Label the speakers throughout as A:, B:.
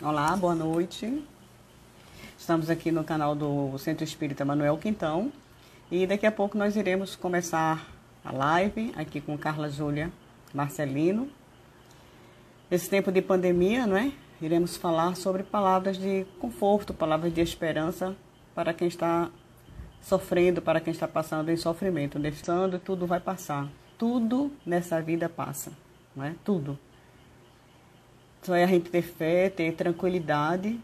A: Olá, boa noite. Estamos aqui no canal do Centro Espírita Manuel Quintão e daqui a pouco nós iremos começar a live aqui com Carla Júlia Marcelino. Nesse tempo de pandemia, não é? Iremos falar sobre palavras de conforto, palavras de esperança para quem está sofrendo, para quem está passando em sofrimento. Deixando, tudo vai passar. Tudo nessa vida passa, não é? Tudo. Só é a gente ter fé, ter tranquilidade,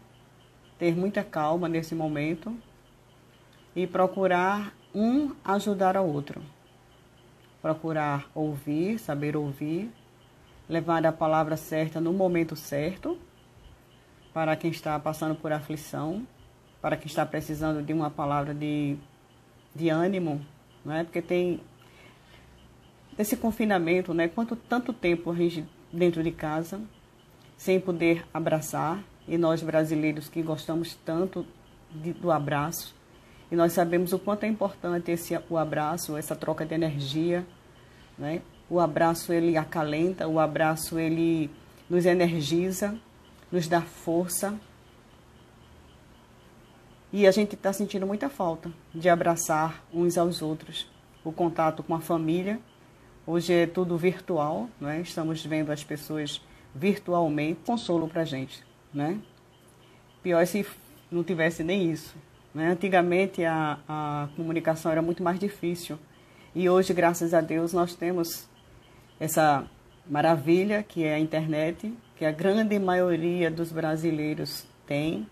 A: ter muita calma nesse momento e procurar um ajudar ao outro. Procurar ouvir, saber ouvir, levar a palavra certa no momento certo para quem está passando por aflição, para quem está precisando de uma palavra de ânimo, não é? Porque tem esse confinamento, né? Tanto tempo a gente dentro de casa, sem poder abraçar, e nós brasileiros que gostamos tanto do abraço, e nós sabemos o quanto é importante o abraço, essa troca de energia, né? O abraço, ele acalenta, o abraço, ele nos energiza, nos dá força, e a gente está sentindo muita falta de abraçar uns aos outros, o contato com a família. Hoje é tudo virtual, né? Estamos vendo as pessoas virtualmente, consolo para a gente, né? Pior se não tivesse nem isso, né? Antigamente a comunicação era muito mais difícil e hoje, graças a Deus, nós temos essa maravilha que é a internet, que a grande maioria dos brasileiros tem.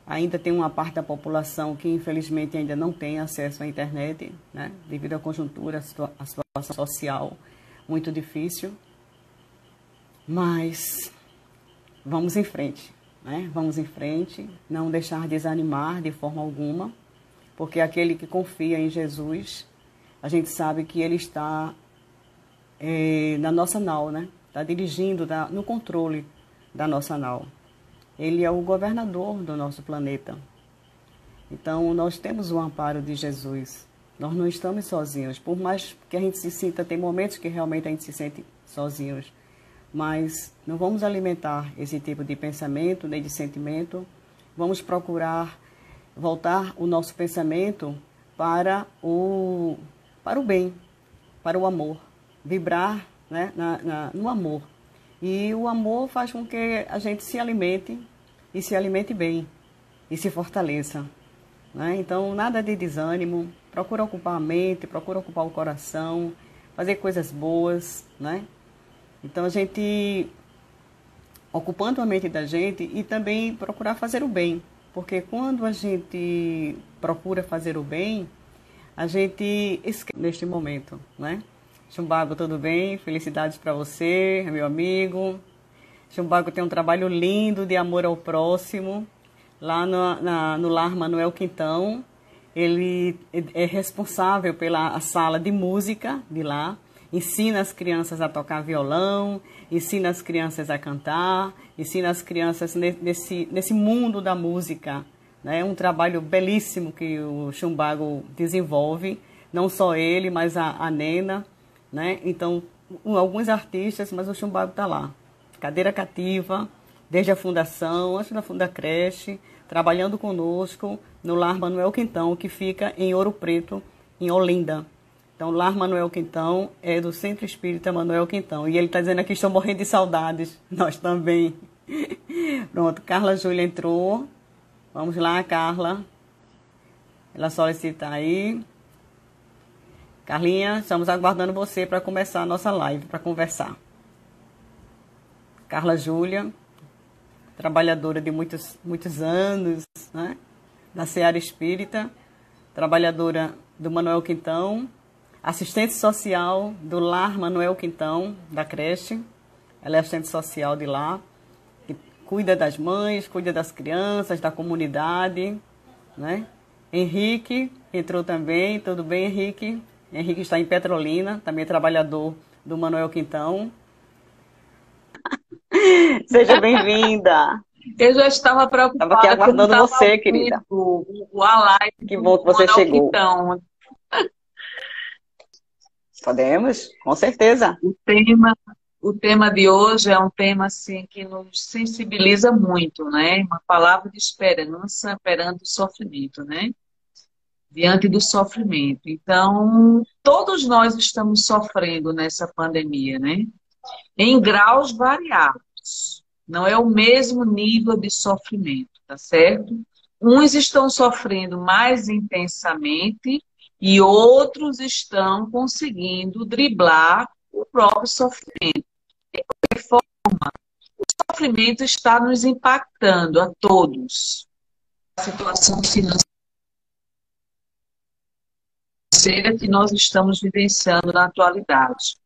A: Ainda tem uma parte da população que infelizmente ainda não tem acesso à internet, né? Devido à conjuntura, à situação social muito difícil. Mas vamos em frente, né? Vamos em frente, não deixar desanimar de forma alguma, porque aquele que confia em Jesus, a gente sabe que ele está na nossa nau, né? Está dirigindo, no controle da nossa nau. Ele é o governador do nosso planeta. Então, nós temos o amparo de Jesus. Nós não estamos sozinhos, por mais que a gente se sinta, tem momentos que realmente a gente se sente sozinhos. Mas não vamos alimentar esse tipo de pensamento, nem de sentimento. Vamos procurar voltar o nosso pensamento para o bem, para o amor. Vibrar, né, no amor. E o amor faz com que a gente se alimente e se alimente bem e se fortaleça, né? Então, nada de desânimo. Procura ocupar a mente, procura ocupar o coração, fazer coisas boas, né? Então, a gente, ocupando a mente da gente e também procurar fazer o bem. Porque quando a gente procura fazer o bem, a gente esquece neste momento, né? Chumbago, tudo bem? Felicidades para você, meu amigo. Chumbago tem um trabalho lindo de amor ao próximo, lá no Lar Manuel Quintão. Ele é responsável pela sala de música de lá. Ensina as crianças a tocar violão, ensina as crianças a cantar, ensina as crianças nesse mundo da música. É um trabalho belíssimo que o Chumbago desenvolve, não só ele, mas a Nena, né? Então, alguns artistas, mas o Chumbago está lá. Cadeira cativa, desde a fundação, antes da creche, trabalhando conosco no Lar Manuel Quintão, que fica em Ouro Preto, em Olinda. Então, o Lar Manuel Quintão é do Centro Espírita Manuel Quintão. E ele está dizendo aqui, estou morrendo de saudades. Nós também. Pronto, Carla Júlia entrou. Vamos lá, Carla. Ela solicita aí. Carlinha, estamos aguardando você para começar a nossa live, para conversar. Carla Júlia, trabalhadora de muitos anos, né? Da Seara Espírita, trabalhadora do Manuel Quintão, assistente social do Lar Manuel Quintão, da creche. Ela é assistente social de lá, que cuida das mães, cuida das crianças, da comunidade, né? Henrique entrou também, tudo bem, Henrique? Henrique está em Petrolina, também é trabalhador do Manuel Quintão. Seja bem-vinda.
B: Eu já estava preocupada.
A: Estava aqui aguardando você, querida.
B: A live.
A: Que bom que você chegou. Então, podemos, com certeza.
B: O tema o tema de hoje é um tema assim que nos sensibiliza muito, né? Uma palavra de esperança perante o sofrimento, né? Diante do sofrimento. Então, todos nós estamos sofrendo nessa pandemia, né? Em graus variados. Não é o mesmo nível de sofrimento, tá certo? Uns estão sofrendo mais intensamente e outros estão conseguindo driblar o próprio sofrimento. De forma, o sofrimento está nos impactando a todos. A situação financeira que nós estamos vivenciando na atualidade.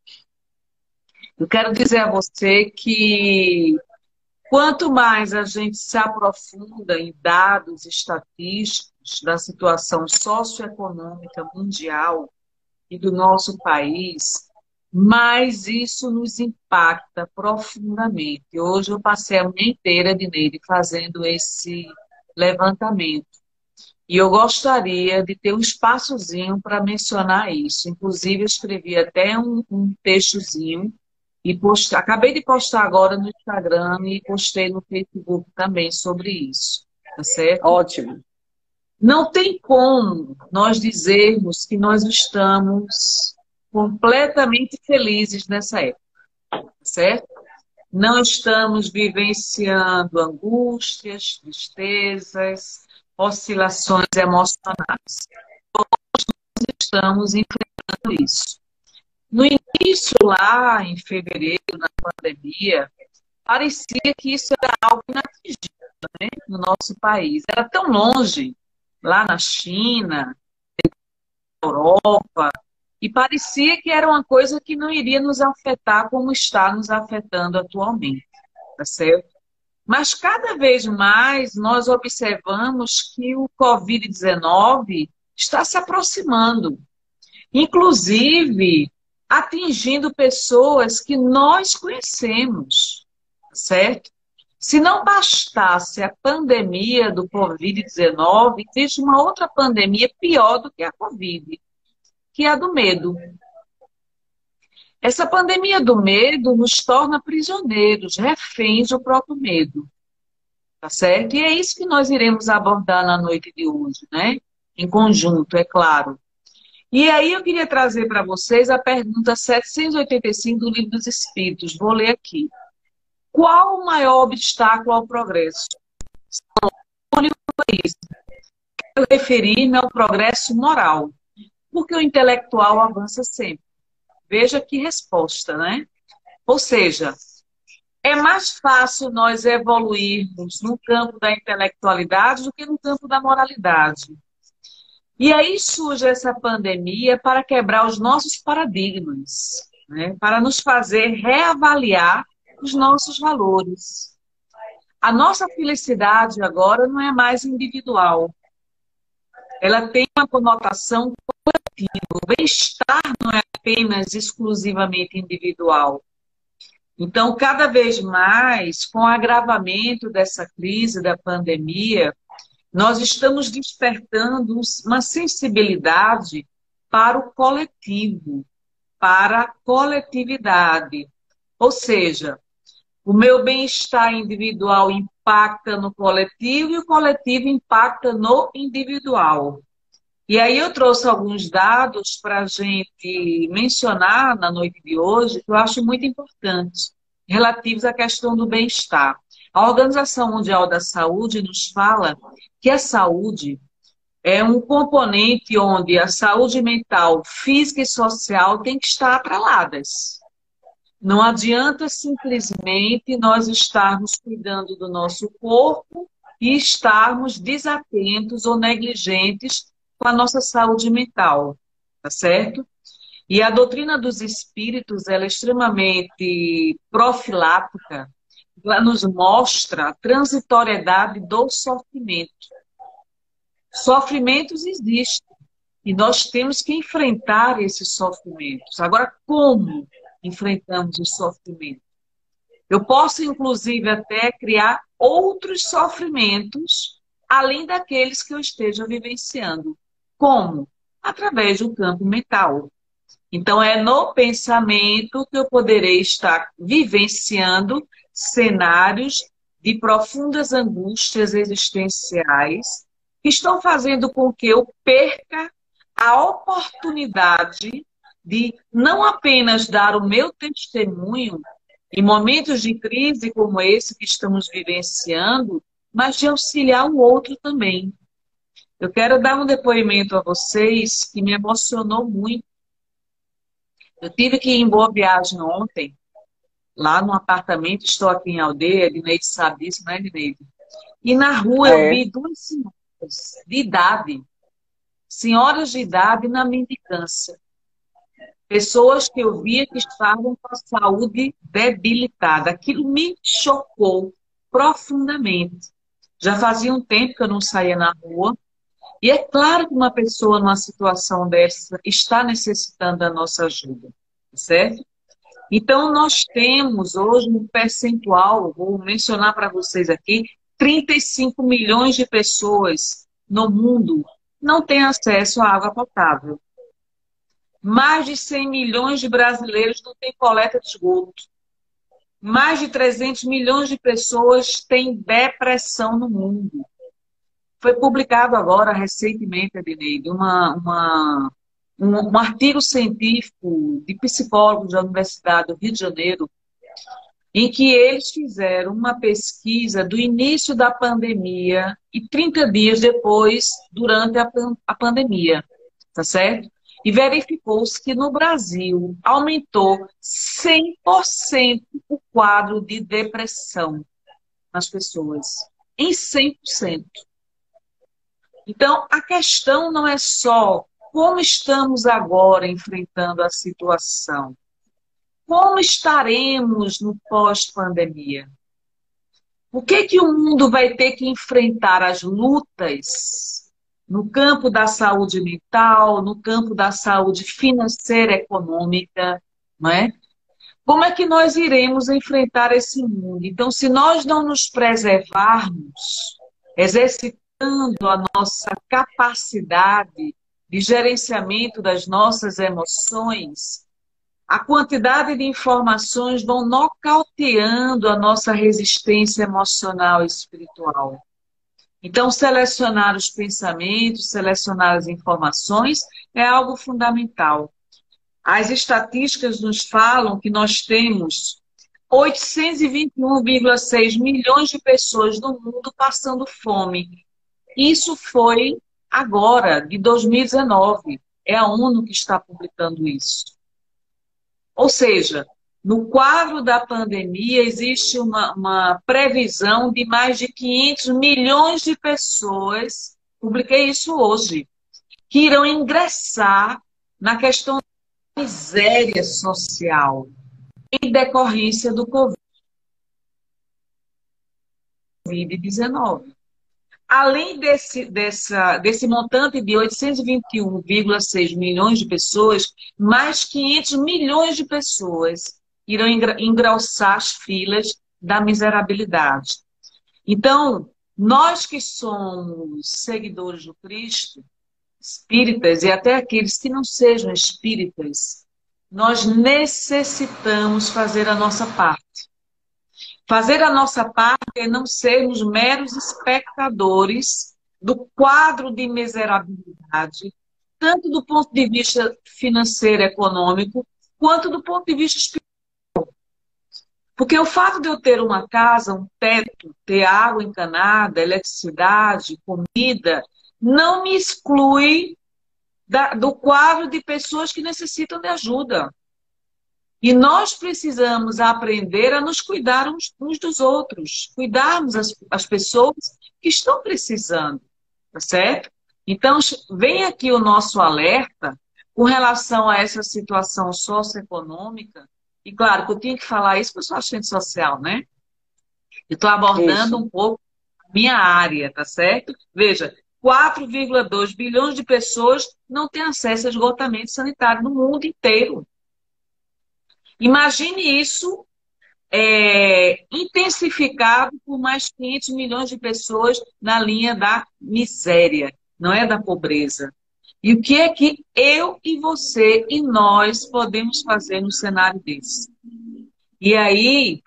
B: Eu quero dizer a você que quanto mais a gente se aprofunda em dados estatísticos da situação socioeconômica mundial e do nosso país, mais isso nos impacta profundamente. Hoje eu passei a manhã inteira, Dineide, fazendo esse levantamento. E eu gostaria de ter um espaçozinho para mencionar isso. Inclusive, eu escrevi até um textozinho e acabei de postar agora no Instagram e postei no Facebook também sobre isso. Tá certo?
A: Ótimo.
B: Não tem como nós dizermos que nós estamos completamente felizes nessa época. Tá certo? Não estamos vivenciando angústias, tristezas, oscilações emocionais. Estamos enfrentando isso. No início, lá em fevereiro, na pandemia, parecia que isso era algo inatingível, né, no nosso país. Era tão longe, lá na China, na Europa, e parecia que era uma coisa que não iria nos afetar como está nos afetando atualmente, tá certo? Mas cada vez mais nós observamos que o Covid-19 está se aproximando, inclusive atingindo pessoas que nós conhecemos, certo? Se não bastasse a pandemia do Covid-19, existe uma outra pandemia pior do que a Covid, que é a do medo. Essa pandemia do medo nos torna prisioneiros, reféns do próprio medo, tá certo? E é isso que nós iremos abordar na noite de hoje, né? Em conjunto, é claro. E aí eu queria trazer para vocês a pergunta 785 do Livro dos Espíritos. Vou ler aqui. Qual o maior obstáculo ao progresso? Eu referir-me ao progresso moral, porque o intelectual avança sempre. Veja que resposta, né? Ou seja, é mais fácil nós evoluirmos no campo da intelectualidade do que no campo da moralidade. E aí surge essa pandemia para quebrar os nossos paradigmas, né? Para nos fazer reavaliar os nossos valores. A nossa felicidade agora não é mais individual. Ela tem uma conotação coletiva. O bem-estar não é apenas exclusivamente individual. Então, cada vez mais, com o agravamento dessa crise da pandemia, nós estamos despertando uma sensibilidade para o coletivo, para a coletividade. Ou seja, o meu bem-estar individual impacta no coletivo e o coletivo impacta no individual. E aí eu trouxe alguns dados para a gente mencionar na noite de hoje, que eu acho muito importantes, relativos à questão do bem-estar. A Organização Mundial da Saúde nos fala que a saúde é um componente onde a saúde mental, física e social têm que estar atreladas. Não adianta simplesmente nós estarmos cuidando do nosso corpo e estarmos desatentos ou negligentes com a nossa saúde mental, tá certo? E a doutrina dos espíritos, ela é extremamente profilática, ela nos mostra a transitoriedade do sofrimento. Sofrimentos existem e nós temos que enfrentar esses sofrimentos. Agora, como enfrentamos os sofrimentos? Eu posso, inclusive, até criar outros sofrimentos além daqueles que eu esteja vivenciando. Como? Através do campo mental. Então, é no pensamento que eu poderei estar vivenciando cenários de profundas angústias existenciais que estão fazendo com que eu perca a oportunidade de não apenas dar o meu testemunho em momentos de crise como esse que estamos vivenciando, mas de auxiliar o outro também. Eu quero dar um depoimento a vocês que me emocionou muito. Eu tive que ir em Boa Viagem ontem, lá no apartamento, estou aqui em Aldeia, Edneide sabe disso, não é, Edneide? E na rua eu
A: É.
B: vi duas senhoras de idade na mendicância. Pessoas que eu via que estavam com a saúde debilitada. Aquilo me chocou profundamente. Já fazia um tempo que eu não saía na rua. E é claro que uma pessoa numa situação dessa está necessitando da nossa ajuda, certo? Então, nós temos hoje um percentual, vou mencionar para vocês aqui, 35 milhões de pessoas no mundo não têm acesso à água potável. Mais de 100 milhões de brasileiros não têm coleta de esgoto. Mais de 300 milhões de pessoas têm depressão no mundo. Foi publicado agora, recentemente, Adneide, um artigo científico de psicólogos da Universidade do Rio de Janeiro, em que eles fizeram uma pesquisa do início da pandemia e 30 dias depois, durante a pandemia, tá certo? E verificou-se que no Brasil aumentou 100% o quadro de depressão nas pessoas. Em 100%. Então, a questão não é só como estamos agora enfrentando a situação. Como estaremos no pós-pandemia? O que o mundo vai ter que enfrentar as lutas no campo da saúde mental, no campo da saúde financeira e econômica, não é? Como é que nós iremos enfrentar esse mundo? Então, se nós não nos preservarmos, exercitando a nossa capacidade de gerenciamento das nossas emoções, a quantidade de informações vão nocauteando a nossa resistência emocional e espiritual. Então, selecionar os pensamentos, selecionar as informações é algo fundamental. As estatísticas nos falam que nós temos 821,6 milhões de pessoas no mundo passando fome. Isso foi agora, de 2019. É a ONU que está publicando isso. Ou seja, no quadro da pandemia existe uma previsão de mais de 500 milhões de pessoas, publiquei isso hoje, que irão ingressar na questão da miséria social em decorrência do Covid-19. Além desse montante de 821,6 milhões de pessoas, mais 500 milhões de pessoas irão engrossar as filas da miserabilidade. Então, nós que somos seguidores do Cristo, espíritas e até aqueles que não sejam espíritas, nós necessitamos fazer a nossa parte. Fazer a nossa parte é não sermos meros espectadores do quadro de miserabilidade, tanto do ponto de vista financeiro e econômico, quanto do ponto de vista espiritual. Porque o fato de eu ter uma casa, um teto, ter água encanada, eletricidade, comida, não me exclui do quadro de pessoas que necessitam de ajuda. E nós precisamos aprender a nos cuidar uns dos outros, cuidarmos as pessoas que estão precisando, tá certo? Então, vem aqui o nosso alerta com relação a essa situação socioeconômica. E claro que eu tinha que falar isso porque eu sou assistente social, né? Eu estou abordando um pouco a minha área, tá certo? Veja, 4,2 bilhões de pessoas não têm acesso a esgotamento sanitário no mundo inteiro. Imagine isso intensificado por mais 500 milhões de pessoas na linha da miséria, não é da pobreza. E o que é que eu e você e nós podemos fazer no cenário desse? E aí,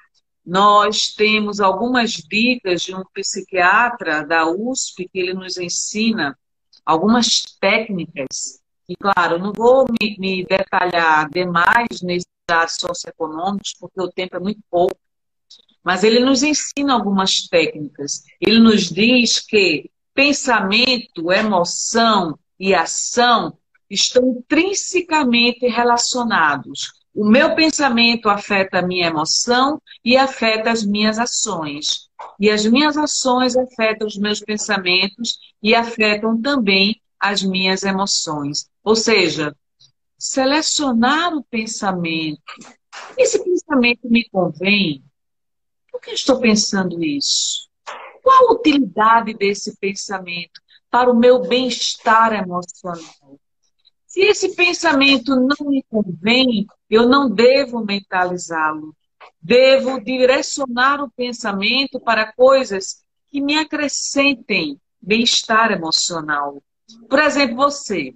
B: nós temos algumas dicas de um psiquiatra da USP que ele nos ensina algumas técnicas. E, claro, eu não vou me detalhar demais nesses dados socioeconômicos, porque o tempo é muito pouco, mas ele nos ensina algumas técnicas. Ele nos diz que pensamento, emoção e ação estão intrinsecamente relacionados. O meu pensamento afeta a minha emoção e afeta as minhas ações. E as minhas ações afetam os meus pensamentos e afetam também as minhas emoções. Ou seja, selecionar o pensamento. Esse pensamento me convém? Por que eu estou pensando isso? Qual a utilidade desse pensamento para o meu bem-estar emocional? Se esse pensamento não me convém, eu não devo mentalizá-lo. Devo direcionar o pensamento para coisas que me acrescentem bem-estar emocional. Por exemplo, você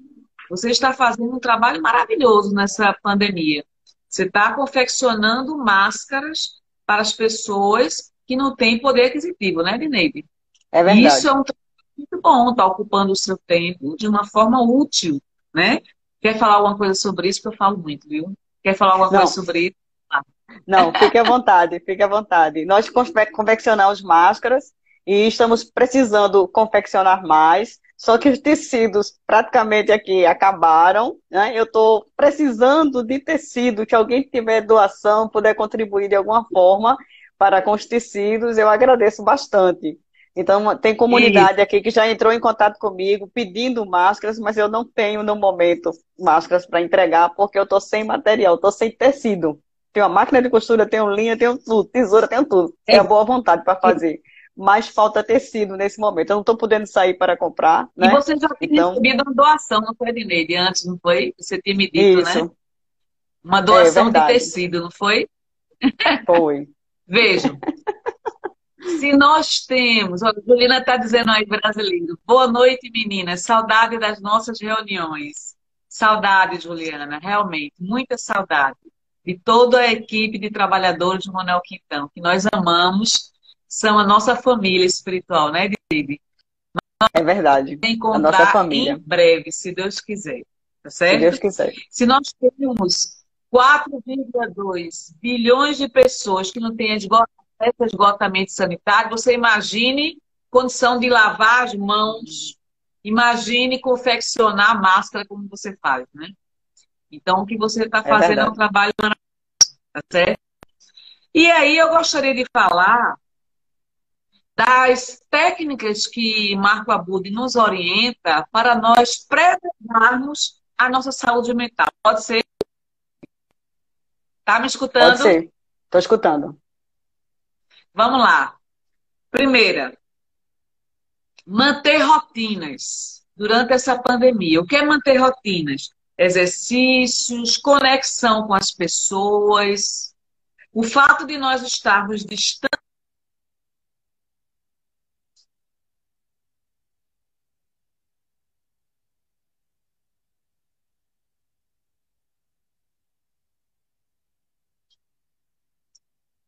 B: está fazendo um trabalho maravilhoso nessa pandemia. Você está confeccionando máscaras para as pessoas que não têm poder aquisitivo, né, Dineide?
A: É
B: E isso
A: verdade.
B: é um trabalho muito bom, está ocupando o seu tempo de uma forma útil, né? Quer falar alguma coisa sobre isso? Porque eu falo muito, viu? Quer falar alguma coisa
A: Não,
B: sobre isso? Ah,
A: não, fique à vontade, fique à vontade. Nós confeccionamos máscaras e estamos precisando confeccionar mais, só que os tecidos praticamente aqui acabaram, né? Eu estou precisando de tecido, que alguém tiver doação, puder contribuir de alguma forma para com os tecidos, eu agradeço bastante. Então, tem
B: isso.
A: comunidade aqui que já entrou em contato comigo pedindo máscaras, mas eu não tenho no momento máscaras para entregar porque eu estou sem material, estou sem tecido. Tenho uma máquina de costura, tenho linha, tenho tudo, tesoura, tenho tudo.
B: É,
A: Tenho a boa vontade para fazer. Mas falta tecido nesse momento. Eu não estou podendo sair para comprar,
B: e
A: né?
B: você já tinha
A: Então,
B: recebido uma doação, não foi, Dineide? Antes, não foi? Você tinha me dito, né?
A: isso,
B: Uma
A: é
B: doação de
A: verdade.
B: tecido, não foi?
A: Foi.
B: Vejam, se nós temos, ó, a Juliana está dizendo aí, brasileiro, boa noite, meninas, saudade das nossas reuniões. Saudade, Juliana, realmente, muita saudade de toda a equipe de trabalhadores do Manuel Quintão, que nós amamos, são a nossa família espiritual, né, Didi?
A: É verdade. A nossa
B: Encontrar em
A: família,
B: breve, se Deus quiser, tá
A: se Deus
B: certo?
A: quiser.
B: Se nós temos 4,2 bilhões de pessoas que não têm esgotamento sanitário, você imagine condição de lavar as mãos, imagine confeccionar máscara como você faz, né? Então, o que você está
A: É
B: fazendo é um
A: verdade.
B: trabalho, tá certo? E aí eu gostaria de falar das técnicas que Marco Abud nos orienta para nós preservarmos a nossa saúde mental. Pode ser? Tá me
A: Pode
B: escutando?
A: ser. Estou escutando.
B: Vamos lá. Primeira, manter rotinas durante essa pandemia. O que é manter rotinas? Exercícios, conexão com as pessoas. O fato de nós estarmos distantes.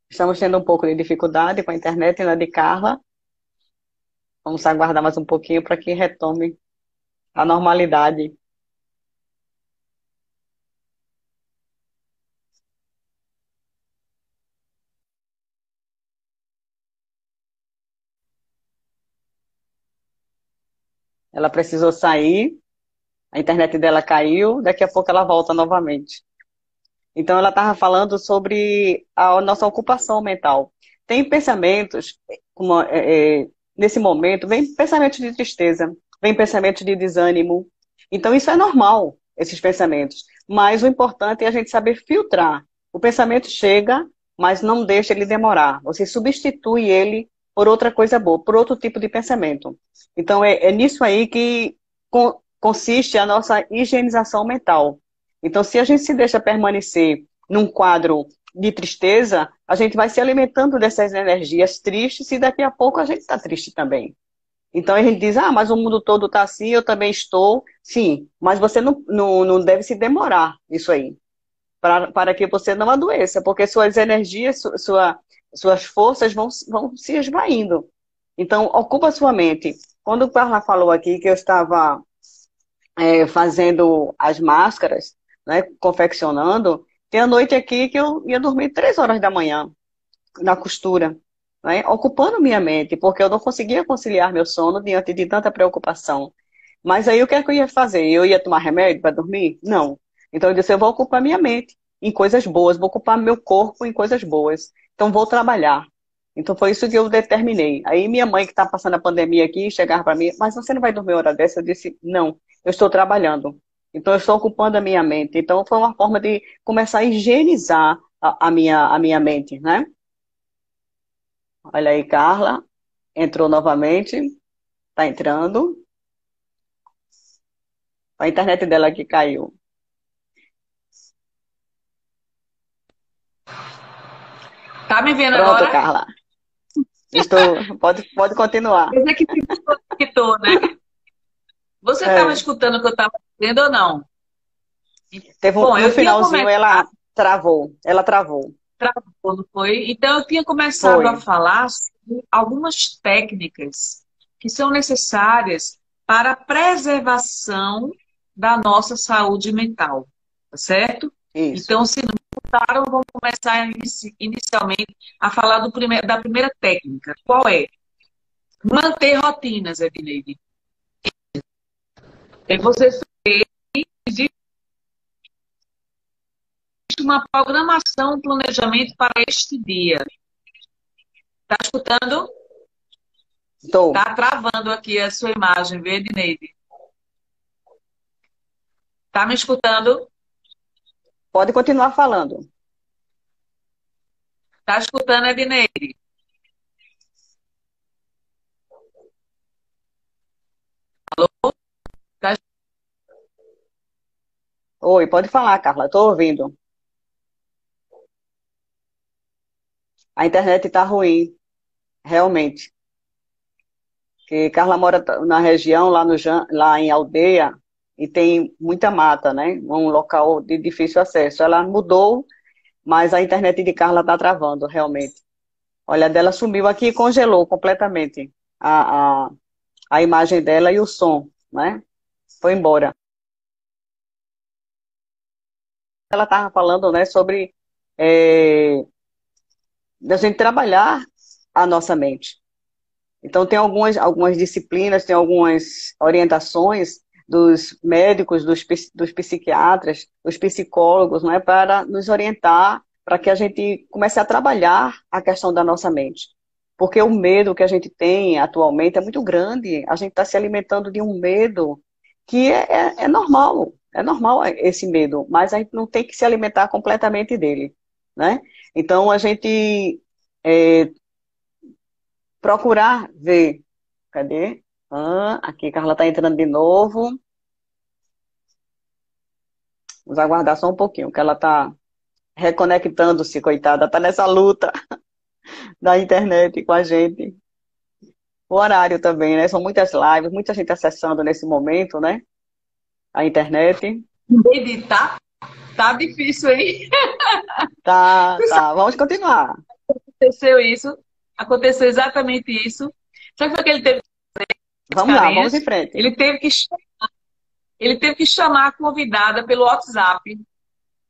A: Estamos tendo um pouco de dificuldade com a internet na de Carla. Vamos aguardar mais um pouquinho para que retome a normalidade. Ela precisou sair, a internet dela caiu, daqui a pouco ela volta novamente. Então, ela estava falando sobre a nossa ocupação mental. Tem pensamentos, como, nesse momento, vem pensamentos de tristeza, vem pensamentos de desânimo. Então, isso é normal, esses pensamentos. Mas o importante é a gente saber filtrar. O pensamento chega, mas não deixa ele demorar. Você substitui ele por outra coisa boa, por outro tipo de pensamento. Então, é nisso aí que consiste a nossa higienização mental. Então, se a gente se deixa permanecer num quadro de tristeza, a gente vai se alimentando dessas energias tristes e daqui a pouco a gente está triste também. Então a gente diz, ah, mas o mundo todo está assim, eu também estou. Sim, mas você não deve se demorar isso aí, para que você não adoeça, porque suas energias, suas forças vão se esvaindo. Então, ocupa sua mente. Quando o Carla falou aqui que eu estava fazendo as máscaras, né, confeccionando, tem a noite aqui que eu ia dormir 3 horas da manhã na costura, né, ocupando minha mente, porque eu não conseguia conciliar meu sono diante de tanta preocupação. Mas aí o que é que eu ia fazer? Eu ia tomar remédio para dormir? Não. Então eu disse, eu vou ocupar minha mente em coisas boas, vou ocupar meu corpo em coisas boas. Então vou trabalhar. Então foi isso que eu determinei. Aí minha mãe, que está passando a pandemia aqui, chegava para mim, mas você não vai dormir hora dessa? Eu disse, não, eu estou trabalhando. Então eu estou ocupando a minha mente. Então foi uma forma de começar a higienizar a minha mente, né? Olha aí, Carla, entrou novamente, está entrando. A internet dela aqui caiu.
B: Tá me vendo
A: Pronto,
B: agora?
A: Carla. Pode continuar.
B: Quer dizer que se desconectou, né? Você estava
A: É,
B: escutando o que eu estava dizendo ou não? Bom,
A: no
B: eu tinha
A: finalzinho ela
B: começado,
A: travou. Ela travou.
B: não foi? Então, eu tinha começado a
A: Foi.
B: falar sobre algumas técnicas que são necessárias para a preservação da nossa saúde mental, tá certo?
A: Isso.
B: Então, se não escutaram, vamos começar inicialmente a falar da primeira técnica. Qual é? Manter rotinas, Edneide. É você saber que existe uma programação, um planejamento para este dia. Tá escutando?
A: Estou.
B: Tá travando aqui a sua imagem, viu, Edneide? Tá me escutando?
A: Pode continuar falando.
B: Tá escutando, Edneide? Tá...
A: Oi, pode falar, Carla. Estou ouvindo. A internet está ruim, realmente. Porque Carla mora na região, lá em Aldeia, e tem muita mata, né? Um local de difícil acesso. Ela mudou, mas a internet de Carla está travando, realmente. Olha, a dela sumiu aqui e congelou completamente a imagem dela e o som, né? Foi embora. Ela estava falando, né, sobre da gente trabalhar a nossa mente. Então, tem algumas disciplinas, tem algumas orientações dos médicos, dos psiquiatras, dos psicólogos, né, para nos orientar, para que a gente comece a trabalhar a questão da nossa mente. Porque o medo que a gente tem atualmente é muito grande. A gente está se alimentando de um medo que é normal esse medo, mas a gente não tem que se alimentar completamente dele, né? Então, a gente é, procurar ver. Cadê? Ah, aqui, Carla está entrando de novo. Vamos aguardar só um pouquinho, que ela está reconectando-se, coitada. Está nessa luta da internet com a gente. O horário também, né? São muitas lives, muita gente acessando nesse momento, né? A internet.
B: Editar tá difícil, hein?
A: Tá, tá. Vamos continuar.
B: Aconteceu isso, aconteceu exatamente isso. Sabe o que ele teve as
A: Vamos lá, vamos
B: carinhas?
A: em frente.
B: Ele teve que chamar a convidada pelo WhatsApp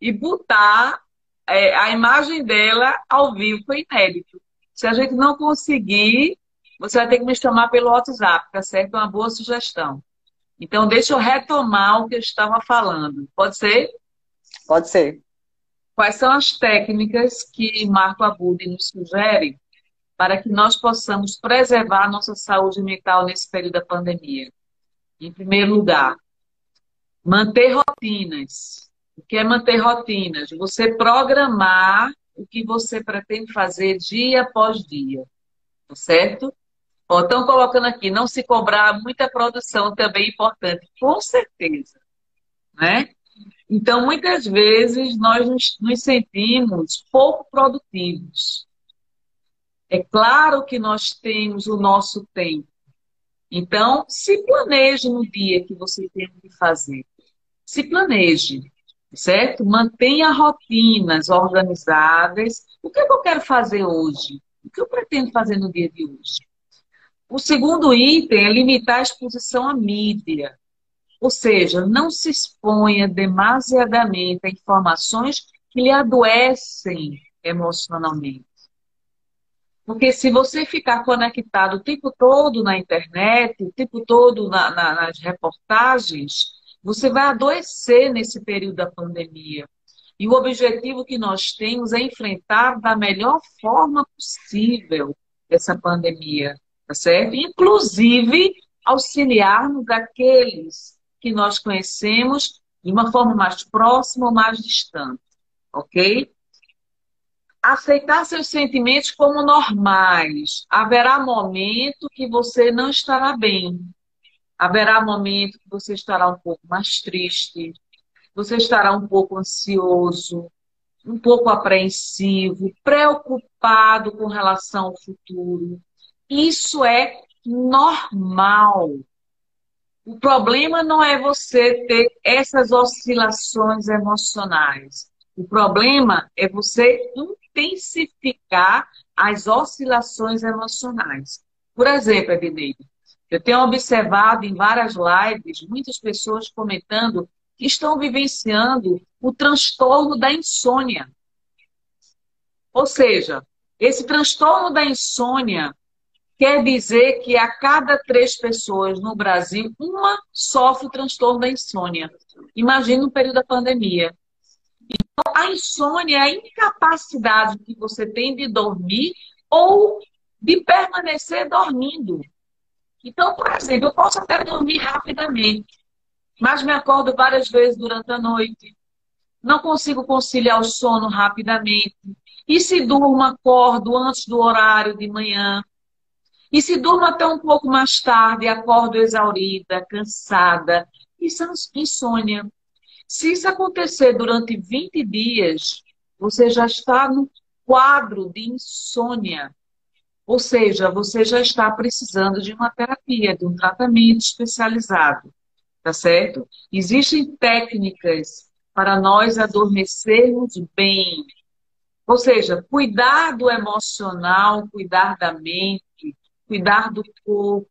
B: e botar a imagem dela ao vivo. Foi inédito. Se a gente não conseguir, você vai ter que me chamar pelo WhatsApp, tá certo? É uma boa sugestão. Então, deixa eu retomar o que eu estava falando. Pode ser?
A: Pode ser.
B: Quais são as técnicas que Marco Abudi nos sugere para que nós possamos preservar a nossa saúde mental nesse período da pandemia? Em primeiro lugar, manter rotinas. O que é manter rotinas? Você programar o que você pretende fazer dia após dia, tá certo? Ó, estão colocando aqui, não se cobrar muita produção também é importante, com certeza, né? Então, muitas vezes, nós nos sentimos pouco produtivos. É claro que nós temos o nosso tempo. Então, se planeje no dia que você tem que fazer. Se planeje, certo? Mantenha rotinas organizadas. O que é que eu quero fazer hoje? O que eu pretendo fazer no dia de hoje? O segundo item é limitar a exposição à mídia. Ou seja, não se exponha demasiadamente a informações que lhe adoecem emocionalmente. Porque se você ficar conectado o tempo todo na internet, o tempo todo nas reportagens, você vai adoecer nesse período da pandemia. E o objetivo que nós temos é enfrentar da melhor forma possível essa pandemia, tá certo? Inclusive, auxiliarmos aqueles que nós conhecemos de uma forma mais próxima ou mais distante, ok? Aceitar seus sentimentos como normais. Haverá momento que você não estará bem. Haverá momento que você estará um pouco mais triste. Você estará um pouco ansioso, um pouco apreensivo, preocupado com relação ao futuro. Isso é normal. O problema não é você ter essas oscilações emocionais. O problema é você intensificar as oscilações emocionais. Por exemplo, Edneide, eu tenho observado em várias lives muitas pessoas comentando que estão vivenciando o transtorno da insônia. Ou seja, esse transtorno da insônia quer dizer que a cada 3 pessoas no Brasil, uma sofre o transtorno da insônia. Imagina no período da pandemia. Então, a insônia é a incapacidade que você tem de dormir ou de permanecer dormindo. Então, por exemplo, eu posso até dormir rapidamente, mas me acordo várias vezes durante a noite. Não consigo conciliar o sono rapidamente. E se durmo, acordo antes do horário de manhã. E se durmo até um pouco mais tarde, acordo exaurida, cansada. Isso é insônia. Se isso acontecer durante 20 dias, você já está no quadro de insônia. Ou seja, você já está precisando de uma terapia, de um tratamento especializado. Tá certo? Existem técnicas para nós adormecermos bem. Ou seja, cuidar do emocional, cuidar da mente, cuidar do corpo.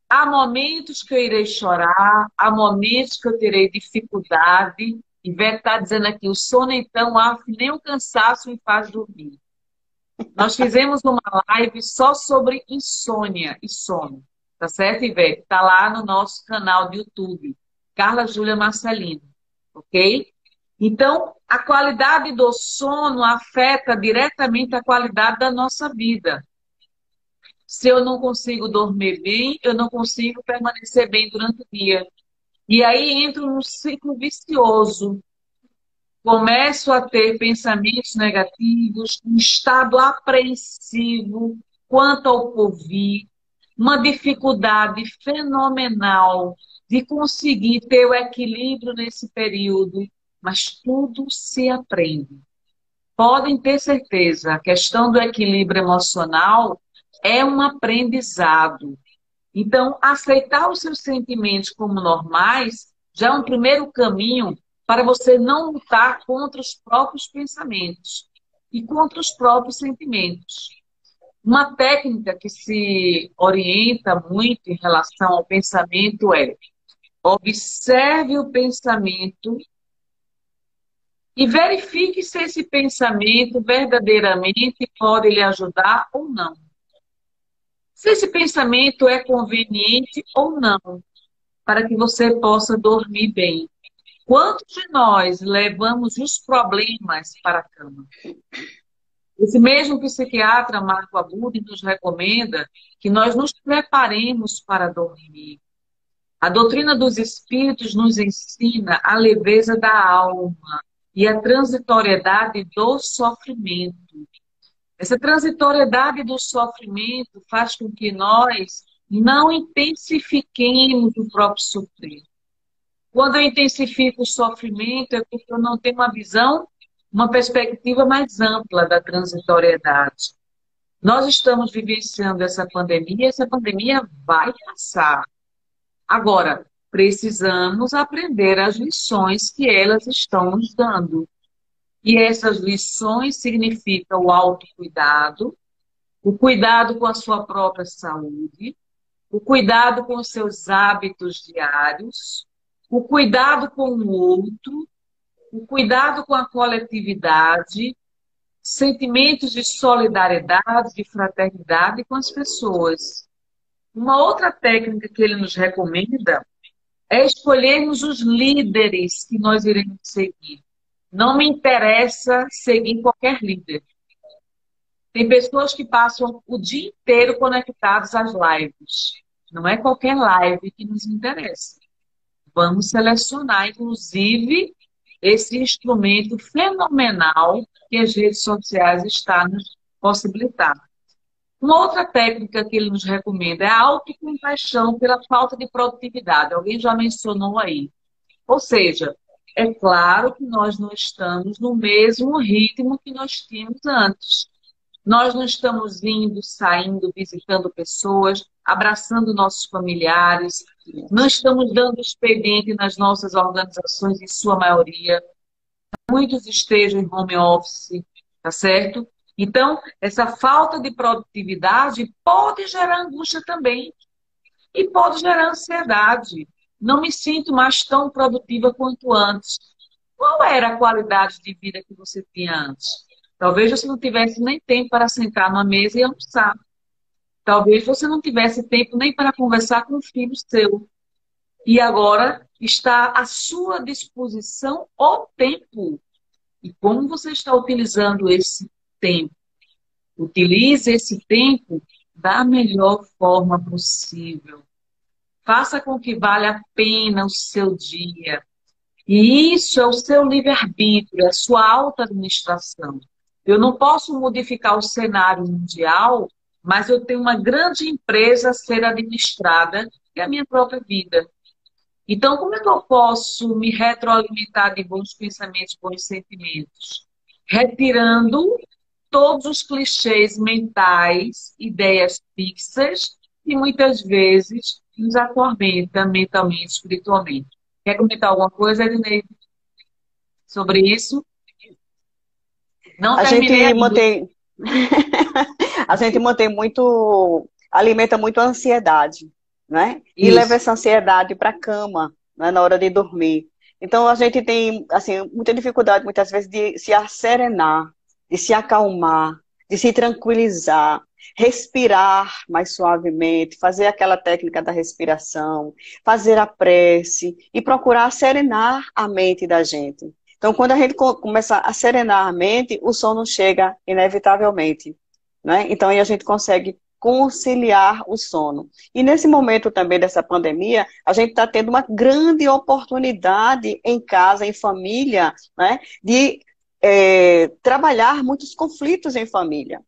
B: Há momentos que eu irei chorar, há momentos que eu terei dificuldade. Ivete está dizendo aqui, o sono então, nem o cansaço me faz dormir. Nós fizemos uma live só sobre insônia e sono. Tá certo, Ivete? Está lá no nosso canal do YouTube. Carla Júlia Marcelino. Ok? Então, a qualidade do sono afeta diretamente a qualidade da nossa vida. Se eu não consigo dormir bem, eu não consigo permanecer bem durante o dia. E aí entro num ciclo vicioso. Começo a ter pensamentos negativos, um estado apreensivo quanto ao porvir, uma dificuldade fenomenal de conseguir ter o equilíbrio nesse período, mas tudo se aprende. Podem ter certeza, a questão do equilíbrio emocional é um aprendizado. Então, aceitar os seus sentimentos como normais já é um primeiro caminho para você não lutar contra os próprios pensamentos e contra os próprios sentimentos. Uma técnica que se orienta muito em relação ao pensamento é: observe o pensamento e verifique se esse pensamento verdadeiramente pode lhe ajudar ou não. Se esse pensamento é conveniente ou não, para que você possa dormir bem. Quantos de nós levamos os problemas para a cama? Esse mesmo psiquiatra, Marco Abudi, nos recomenda que nós nos preparemos para dormir. A doutrina dos espíritos nos ensina a leveza da alma e a transitoriedade do sofrimento. Essa transitoriedade do sofrimento faz com que nós não intensifiquemos o próprio sofrer. Quando eu intensifico o sofrimento, é porque eu não tenho uma visão, uma perspectiva mais ampla da transitoriedade. Nós estamos vivenciando essa pandemia vai passar. Agora, precisamos aprender as lições que elas estão nos dando. E essas lições significam o autocuidado, o cuidado com a sua própria saúde, o cuidado com os seus hábitos diários, o cuidado com o outro, o cuidado com a coletividade, sentimentos de solidariedade, de fraternidade com as pessoas. Uma outra técnica que ele nos recomenda é escolhermos os líderes que nós iremos seguir. Não me interessa seguir qualquer líder. Tem pessoas que passam o dia inteiro conectadas às lives. Não é qualquer live que nos interessa. Vamos selecionar, inclusive, esse instrumento fenomenal que as redes sociais estão nos possibilitando. Uma outra técnica que ele nos recomenda é a autocompaixão pela falta de produtividade. Alguém já mencionou aí. Ou seja, é claro que nós não estamos no mesmo ritmo que nós tínhamos antes. Nós não estamos indo, saindo, visitando pessoas, abraçando nossos familiares, não estamos dando expediente nas nossas organizações, em sua maioria. Muitos estejam em home office, tá certo? Então, essa falta de produtividade pode gerar angústia também e pode gerar ansiedade. Não me sinto mais tão produtiva quanto antes. Qual era a qualidade de vida que você tinha antes? Talvez você não tivesse nem tempo para sentar numa mesa e almoçar. Talvez você não tivesse tempo nem para conversar com um filho seu. E agora está à sua disposição o tempo. E como você está utilizando esse tempo? Utilize esse tempo da melhor forma possível. Faça com que valha a pena o seu dia. E isso é o seu livre-arbítrio, é a sua auto-administração. Eu não posso modificar o cenário mundial, mas eu tenho uma grande empresa a ser administrada, que é a minha própria vida. Então, como é que eu posso me retroalimentar de bons pensamentos, bons sentimentos? Retirando todos os clichês mentais, ideias fixas, que muitas vezes nos atormenta mentalmente, espiritualmente. Quer comentar alguma coisa, Ednei, sobre isso? Não
A: A
B: terminei
A: gente
B: ainda.
A: mantém, a gente mantém muito, alimenta muito a ansiedade, né? E leva
B: Isso.
A: essa ansiedade para a cama, né, na hora de dormir. Então a gente tem assim muita dificuldade muitas vezes de se asserenar, de se acalmar, de se tranquilizar, respirar mais suavemente, fazer aquela técnica da respiração, fazer a prece e procurar serenar a mente da gente. Então, quando a gente começa a serenar a mente, o sono chega inevitavelmente, né? Então, aí a gente consegue conciliar o sono. E nesse momento também dessa pandemia, a gente está tendo uma grande oportunidade em casa, em família, né? De trabalhar muitos conflitos em família,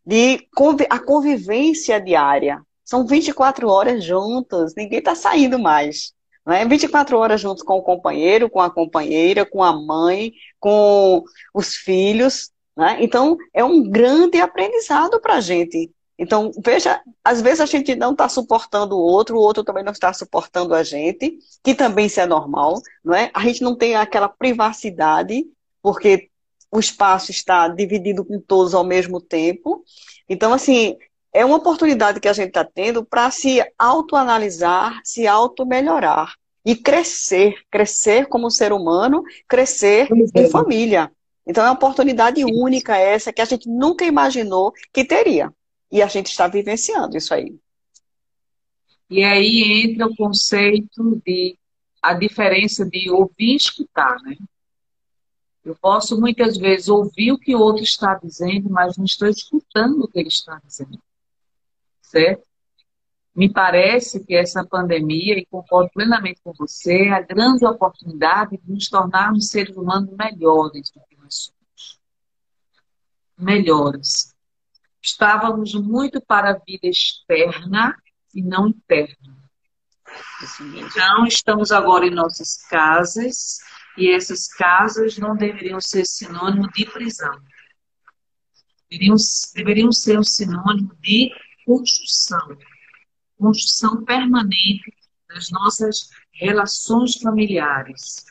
A: de a convivência diária. São 24 horas juntos, ninguém está saindo mais. Né? 24 horas juntos com o companheiro, com a companheira, com a mãe, com os filhos. Né? Então, é um grande aprendizado para a gente. Então, veja, às vezes a gente não está suportando o outro também não está suportando a gente, que também isso é normal. Não é? A gente não tem aquela privacidade, porque o espaço está dividido com todos ao mesmo tempo. Então, assim, é uma oportunidade que a gente está tendo para se autoanalisar, se auto-melhorar e crescer como ser humano, crescer
B: Pois
A: em
B: é.
A: família. Então, é uma oportunidade única essa que a gente nunca imaginou que teria. E a gente está vivenciando isso aí.
B: E aí entra o conceito de a diferença de ouvir e escutar, né? Eu posso muitas vezes ouvir o que o outro está dizendo, mas não estou escutando o que ele está dizendo, certo? Me parece que essa pandemia, e concordo plenamente com você, é a grande oportunidade de nos tornarmos seres humanos melhores do que nós somos. Melhores. Estávamos muito para a vida externa e não interna. Então, estamos agora em nossas casas, e essas casas não deveriam ser sinônimo de prisão. deveriam ser um sinônimo de construção permanente das nossas relações familiares.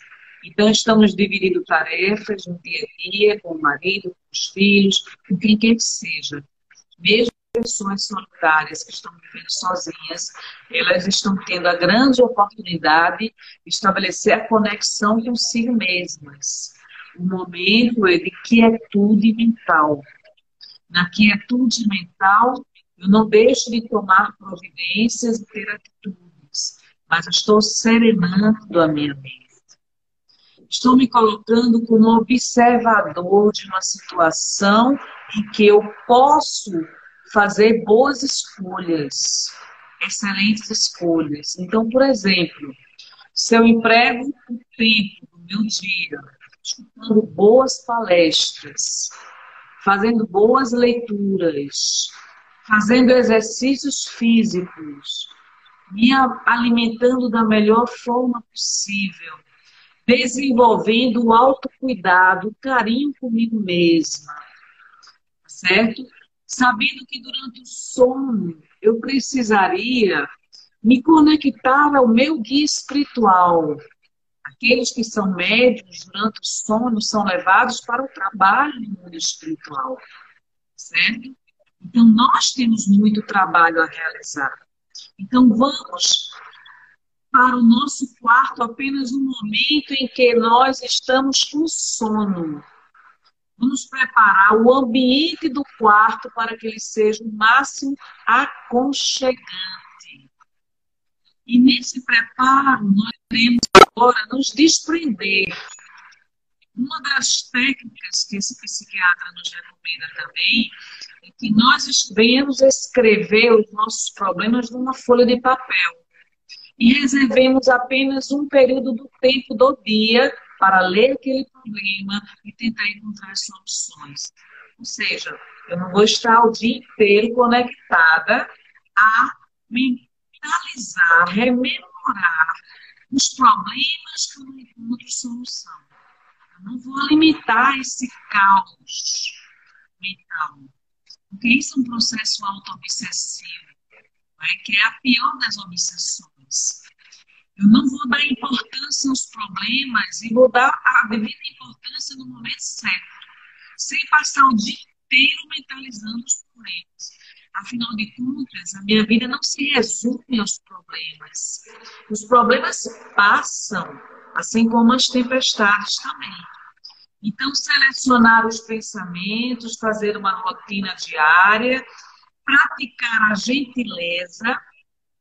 B: Então, estamos dividindo tarefas no dia a dia, com o marido, com os filhos, com quem quer que seja. Mesmo pessoas solitárias que estão vivendo sozinhas, elas estão tendo a grande oportunidade de estabelecer a conexão consigo mesmas. Um momento é de quietude mental. Na quietude mental, eu não deixo de tomar providências e ter atitudes, mas estou serenando a minha mente. Estou me colocando como observador de uma situação em que eu posso fazer boas escolhas, excelentes escolhas. Então, por exemplo, se eu emprego o tempo do meu dia escutando boas palestras, fazendo boas leituras, fazendo exercícios físicos, me alimentando da melhor forma possível, desenvolvendo o autocuidado, o carinho comigo mesma, certo? Sabendo que durante o sono eu precisaria me conectar ao meu guia espiritual. Aqueles que são médiuns durante o sono são levados para o trabalho no mundo espiritual, certo? Então, nós temos muito trabalho a realizar. Então, vamos para o nosso quarto apenas no momento em que nós estamos com sono. Vamos preparar o ambiente do quarto para que ele seja o máximo aconchegante. E nesse preparo, nós iremos agora nos desprender. Uma das técnicas que esse psiquiatra nos recomenda também é que nós venhamos escrever os nossos problemas numa folha de papel. E reservemos apenas um período do tempo do dia para ler aquele problema e tentar encontrar soluções. Ou seja, eu não vou estar o dia inteiro conectada a mentalizar, rememorar os problemas que eu não encontro solução. Eu não vou limitar esse caos mental, porque isso é um processo auto-obsessivo, né, que é a pior das obsessões. Eu não vou dar importância aos problemas e vou dar a devida importância no momento certo, sem passar o dia inteiro mentalizando os problemas. Afinal de contas, a minha vida não se resume aos problemas. Os problemas passam, assim como as tempestades também. Então, selecionar os pensamentos, fazer uma rotina diária, praticar a gentileza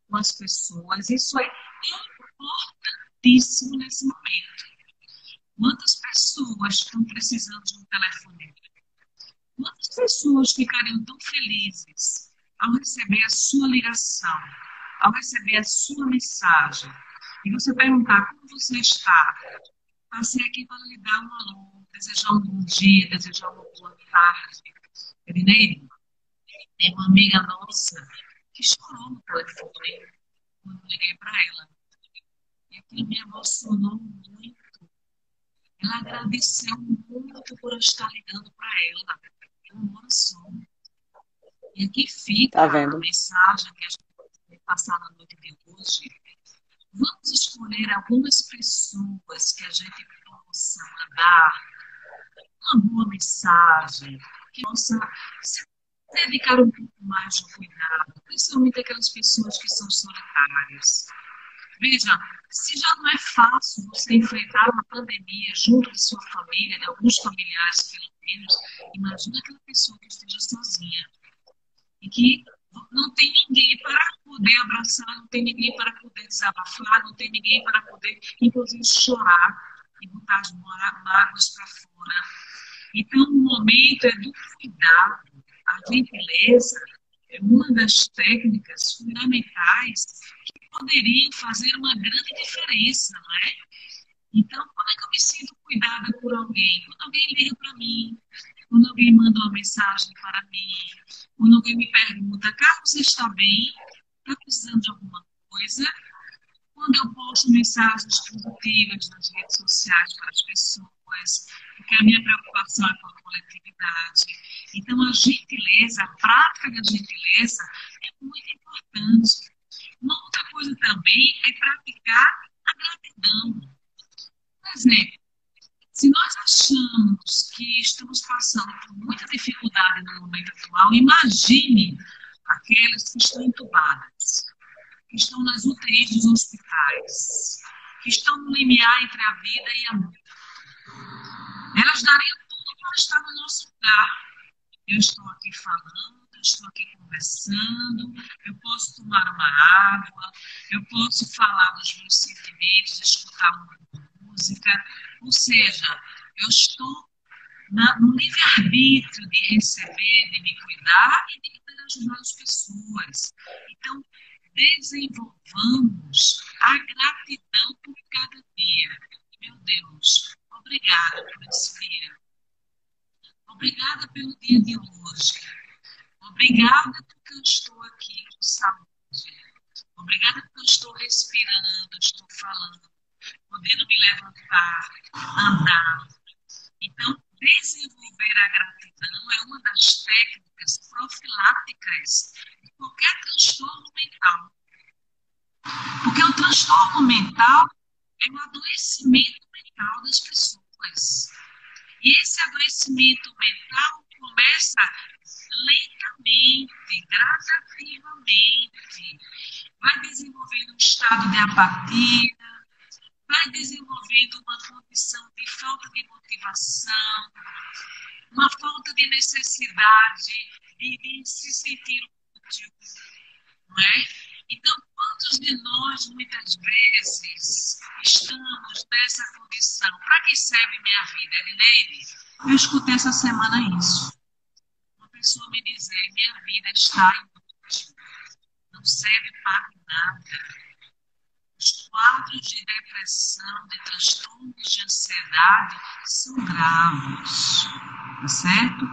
B: com as pessoas, isso é importantíssimo nesse momento. Quantas pessoas estão precisando de um telefonema? Quantas pessoas ficariam tão felizes ao receber a sua ligação, ao receber a sua mensagem, e você perguntar como você está? Passei aqui para lhe dar um alô, desejar um bom dia, desejar uma boa tarde. Irineide, tem uma amiga nossa que chorou no telefone quando eu liguei para ela. E aquilo me emocionou muito. Ela agradeceu muito por eu estar ligando para ela. Uma oração. E aqui fica a mensagem que a gente vai passar na noite de hoje. Vamos escolher algumas pessoas que a gente possa mandar uma boa mensagem, que possa se dedicar um pouco mais de cuidado, principalmente aquelas pessoas que são solitárias. Veja, se já não é fácil você enfrentar uma pandemia junto de sua família, de alguns familiares pelo menos, imagina aquela pessoa que esteja sozinha e que não tem ninguém para poder abraçar, não tem ninguém para poder desabafar, não tem ninguém para poder, inclusive, chorar e botar as mágoas para fora. Então, o momento é do cuidado. A gentileza é uma das técnicas fundamentais que poderiam fazer uma grande diferença, não é? Então, como é que eu me sinto cuidada por alguém? Quando alguém liga para mim, quando alguém manda uma mensagem para mim, quando alguém me pergunta, Carlos, você está bem? Está precisando de alguma coisa? Quando eu posto mensagens positivas nas redes sociais para as pessoas, porque a minha preocupação é com a coletividade. Então, a gentileza, a prática da gentileza é muito importante. Uma outra coisa também é praticar a gratidão. Por exemplo, se nós achamos que estamos passando por muita dificuldade no momento atual, imagine aqueles que estão entubadas, que estão nas UTIs dos hospitais, que estão no limiar entre a vida e a morte. Elas dariam tudo para estar no nosso lugar. Eu estou aqui falando, eu estou aqui conversando, eu posso tomar uma água, eu posso falar dos meus sentimentos, escutar uma música. Ou seja, eu estou no livre-arbítrio de receber, de me cuidar e de ajudar as pessoas. Então, desenvolvamos a gratidão por cada dia. Meu Deus, obrigada por esse dia. Obrigada pelo dia de hoje. Obrigada porque eu estou aqui com saúde. Obrigada porque eu estou respirando, estou falando, podendo me levantar, andar. Então, desenvolver a gratidão é uma das técnicas profiláticas de qualquer transtorno mental. Porque o transtorno mental é um adoecimento mental das pessoas. E esse adoecimento mental começa lentamente, gradativamente. Vai desenvolvendo um estado de apatia, vai desenvolvendo uma condição de falta de motivação, uma falta de necessidade de se sentir útil, não é? Então, quantos de nós, muitas vezes, estamos nessa condição? Para que serve minha vida, Elineide? Eu escutei essa semana isso. Uma pessoa me dizer, minha vida está inútil, não serve para nada. Os quadros de depressão, de transtornos de ansiedade são graves, tá certo?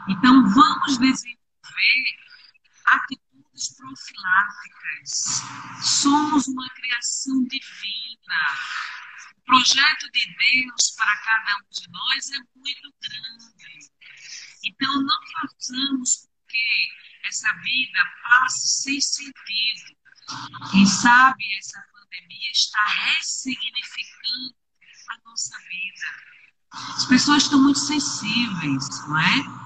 B: Então, vamos desenvolver atitudes profiláticas. Somos uma criação divina. O projeto de Deus para cada um de nós é muito grande. Então, não façamos com que essa vida passe sem sentido. Quem sabe essa pandemia está ressignificando a nossa vida. As pessoas estão muito sensíveis, não é?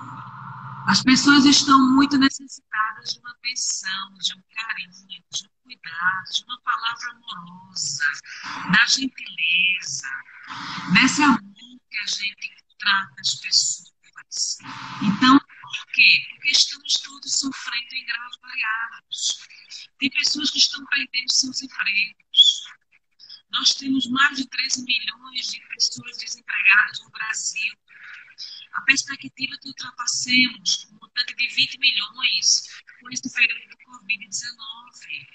B: As pessoas estão muito necessitadas de uma atenção, de um carinho, de um cuidado, de uma palavra amorosa, da gentileza, desse amor que a gente trata as pessoas. Então, por quê? Porque estamos todos sofrendo em graus variados. Tem pessoas que estão perdendo seus empregos. Nós temos mais de 13 milhões de pessoas desempregadas no Brasil. A perspectiva é que ultrapassemos um montante de 20 milhões com esse período do Covid-19.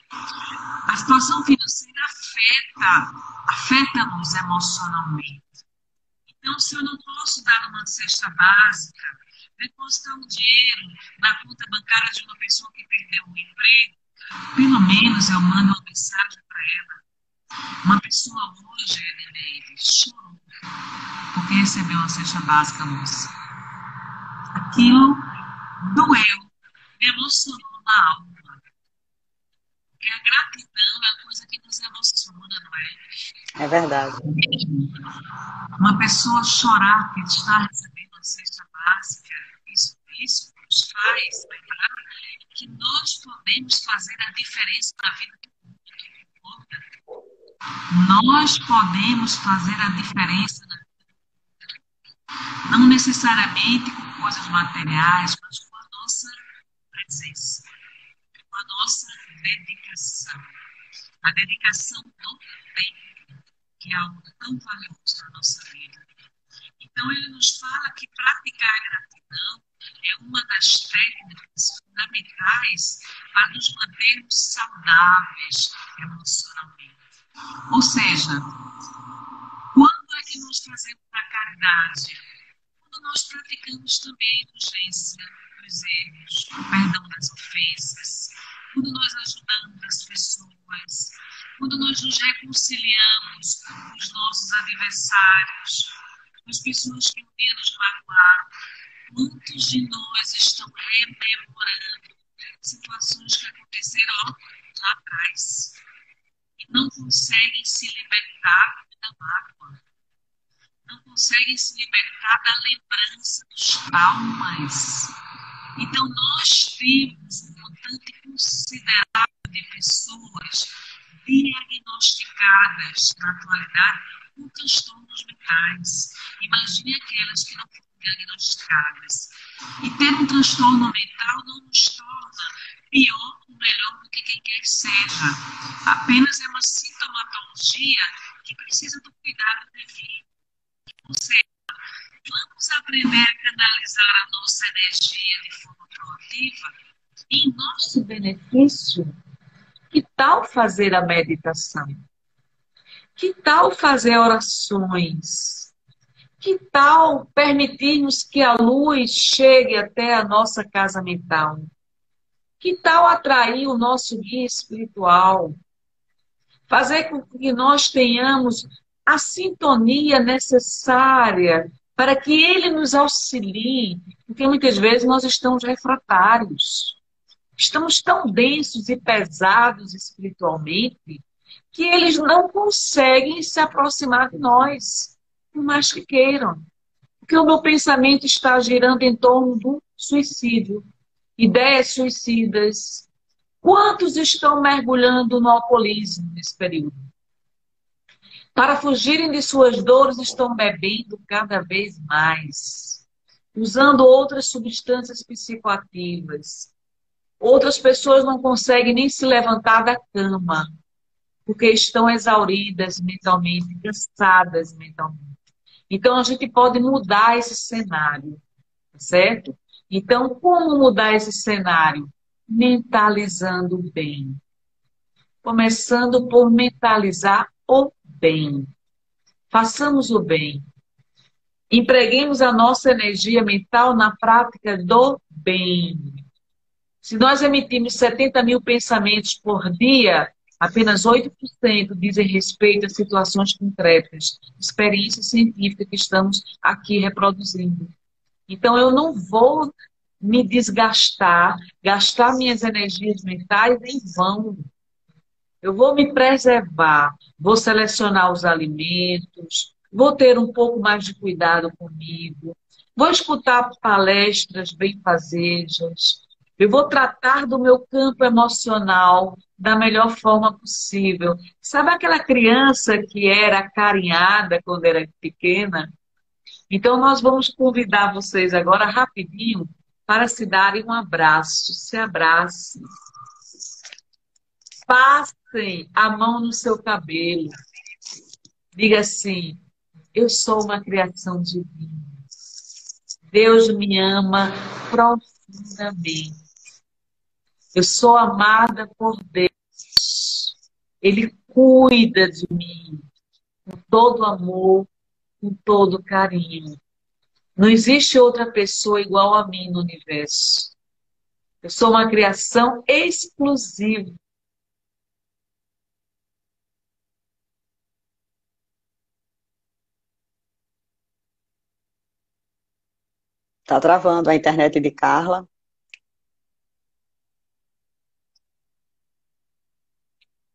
B: A situação financeira afeta-nos emocionalmente. Então, se eu não posso dar uma cesta básica, depositar um dinheiro na conta bancária de uma pessoa que perdeu o emprego, pelo menos eu mando uma mensagem para ela. Uma pessoa hoje, Elineide, chorou porque recebeu uma cesta básica, moça. Aquilo doeu, me emocionou na alma. Porque a gratidão é a coisa que nos emociona, não é?
A: É verdade.
B: Uma pessoa chorar que está recebendo uma cesta básica, isso nos faz lembrar que nós podemos fazer a diferença na vida do mundo. Nós podemos fazer a diferença na vida do mundo. Não necessariamente com coisas materiais, mas com a nossa presença, com a nossa dedicação. A dedicação do tempo, que é algo tão valioso na nossa vida. Então, ele nos fala que praticar a gratidão é uma das técnicas fundamentais para nos mantermos saudáveis emocionalmente. Ou seja, quando é que nós fazemos a caridade? Quando nós praticamos também a indulgência dos erros, o perdão das ofensas, quando nós ajudamos as pessoas, quando nós nos reconciliamos com os nossos adversários, com as pessoas que um dia nos magoaram. Quantos Quantos de nós estão rememorando situações que aconteceram lá atrás e não conseguem se libertar da mágoa, não conseguem se libertar da lembrança dos traumas? Então, nós temos um montante considerável de pessoas diagnosticadas na atualidade com transtornos mentais. Imagine aquelas que não foram diagnosticadas. E ter um transtorno mental não nos torna pior ou melhor do que quem quer que seja. Apenas é uma sintomatologia que precisa do cuidado devido. Ou seja, vamos aprender a canalizar a nossa energia de forma proativa em nosso benefício. Que tal fazer a meditação? Que tal fazer orações? Que tal permitirmos que a luz chegue até a nossa casa mental? Que tal atrair o nosso guia espiritual? Fazer com que nós tenhamos a sintonia necessária para que ele nos auxilie, porque muitas vezes nós estamos refratários. Estamos tão densos e pesados espiritualmente que eles não conseguem se aproximar de nós, por mais que queiram. Porque o meu pensamento está girando em torno do suicídio, ideias suicidas. Quantos estão mergulhando no alcoolismo nesse período? Para fugirem de suas dores, estão bebendo cada vez mais, usando outras substâncias psicoativas. Outras pessoas não conseguem nem se levantar da cama, porque estão exauridas mentalmente, cansadas mentalmente. Então, a gente pode mudar esse cenário, certo? Então, como mudar esse cenário? Mentalizando o bem. Começando por mentalizar o bem. Façamos o bem. Empreguemos a nossa energia mental na prática do bem. Se nós emitimos 70 mil pensamentos por dia, apenas 8% dizem respeito a situações concretas, experiência científica que estamos aqui reproduzindo. Então, eu não vou me desgastar, gastar minhas energias mentais em vão. Eu vou me preservar, vou selecionar os alimentos, vou ter um pouco mais de cuidado comigo, vou escutar palestras benfazejas, eu vou tratar do meu campo emocional da melhor forma possível. Sabe aquela criança que era acarinhada quando era pequena? Então, nós vamos convidar vocês agora rapidinho para se darem um abraço. Se abracem. Passem a mão no seu cabelo. Diga assim: eu sou uma criação divina. Deus me ama profundamente. Eu sou amada por Deus. Ele cuida de mim com todo amor, com todo carinho. Não existe outra pessoa igual a mim no universo. Eu sou uma criação exclusiva.
A: Tá travando a internet de Carla.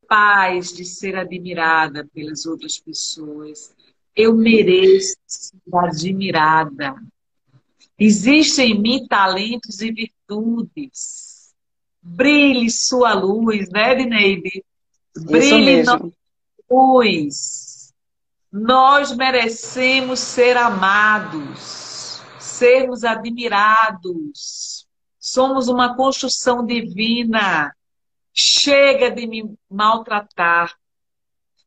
B: Paz de ser admirada pelas outras pessoas. Eu mereço ser admirada. Existem em mim talentos e virtudes. Brilhe sua luz, né, Dineide? Brilhe nossa luz. Nós merecemos ser amados, sermos admirados. Somos uma construção divina. Chega de me maltratar.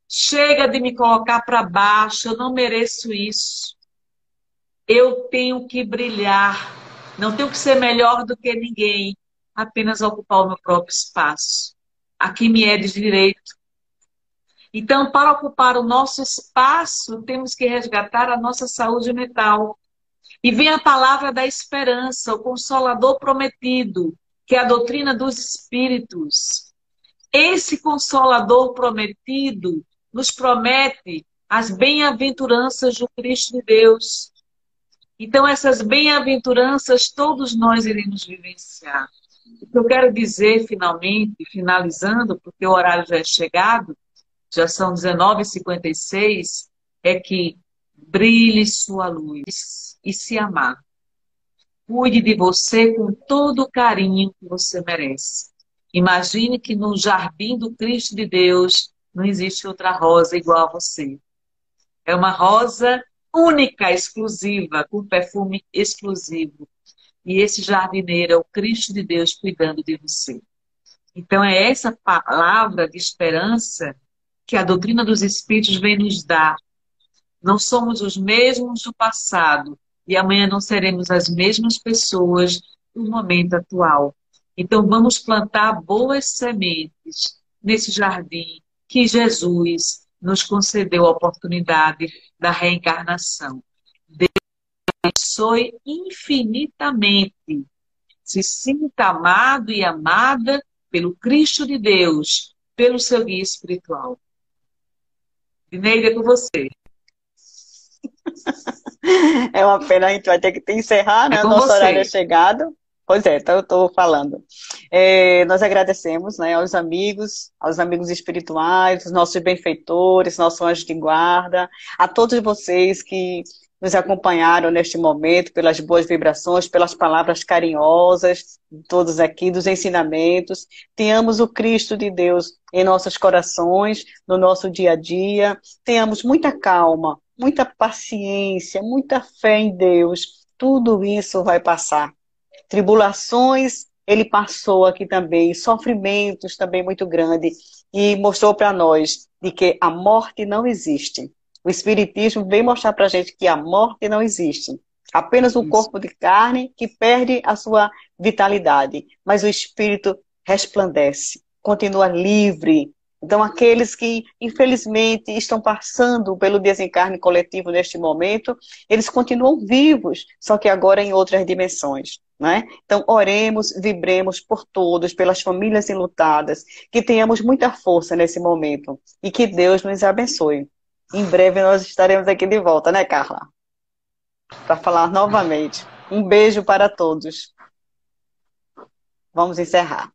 B: Chega de me colocar para baixo. Eu não mereço isso. Eu tenho que brilhar. Não tenho que ser melhor do que ninguém. Apenas ocupar o meu próprio espaço. Aqui me é de direito. Então, para ocupar o nosso espaço, temos que resgatar a nossa saúde mental. E vem a palavra da esperança, o Consolador prometido, que é a doutrina dos Espíritos. Esse Consolador prometido nos promete as bem-aventuranças do Cristo de Deus. Então, essas bem-aventuranças todos nós iremos vivenciar. O que eu quero dizer, finalmente, finalizando, porque o horário já é chegado, já são 19h56, é que brilhe sua luz e se amar. Cuide de você com todo o carinho que você merece. Imagine que no jardim do Cristo de Deus não existe outra rosa igual a você. É uma rosa única, exclusiva, com perfume exclusivo. E esse jardineiro é o Cristo de Deus cuidando de você. Então é essa palavra de esperança que a doutrina dos Espíritos vem nos dar. Não somos os mesmos do passado e amanhã não seremos as mesmas pessoas no momento atual. Então vamos plantar boas sementes nesse jardim que Jesus nos concedeu a oportunidade da reencarnação. Deus abençoe infinitamente. Se sinta amado e amada pelo Cristo de Deus, pelo seu guia espiritual. Dineide, é com você.
A: É uma pena, a gente vai ter que encerrar, né?
B: É
A: O
B: com
A: nosso horário é
B: você.
A: chegado. Pois é, então eu estou falando. Nós agradecemos, né, aos amigos espirituais, os nossos benfeitores, nosso anjo de guarda, a todos vocês que nos acompanharam neste momento, pelas boas vibrações, pelas palavras carinhosas, de todos aqui, dos ensinamentos. Tenhamos o Cristo de Deus em nossos corações, no nosso dia a dia. Tenhamos muita calma, muita paciência, muita fé em Deus. Tudo isso vai passar. Tribulações, ele passou aqui também, sofrimentos também muito grandes, e mostrou para nós de que a morte não existe. O Espiritismo vem mostrar para a gente que a morte não existe. Apenas um
B: Isso.
A: corpo de carne que perde a sua vitalidade, mas o espírito resplandece, continua livre. Então, aqueles que, infelizmente, estão passando pelo desencarne coletivo neste momento, eles continuam vivos, só que agora em outras dimensões. Né? Então, oremos, vibremos por todos, pelas famílias enlutadas, que tenhamos muita força nesse momento e que Deus nos abençoe. Em breve nós estaremos aqui de volta, né, Carla? Para falar novamente. Um beijo para todos. Vamos encerrar.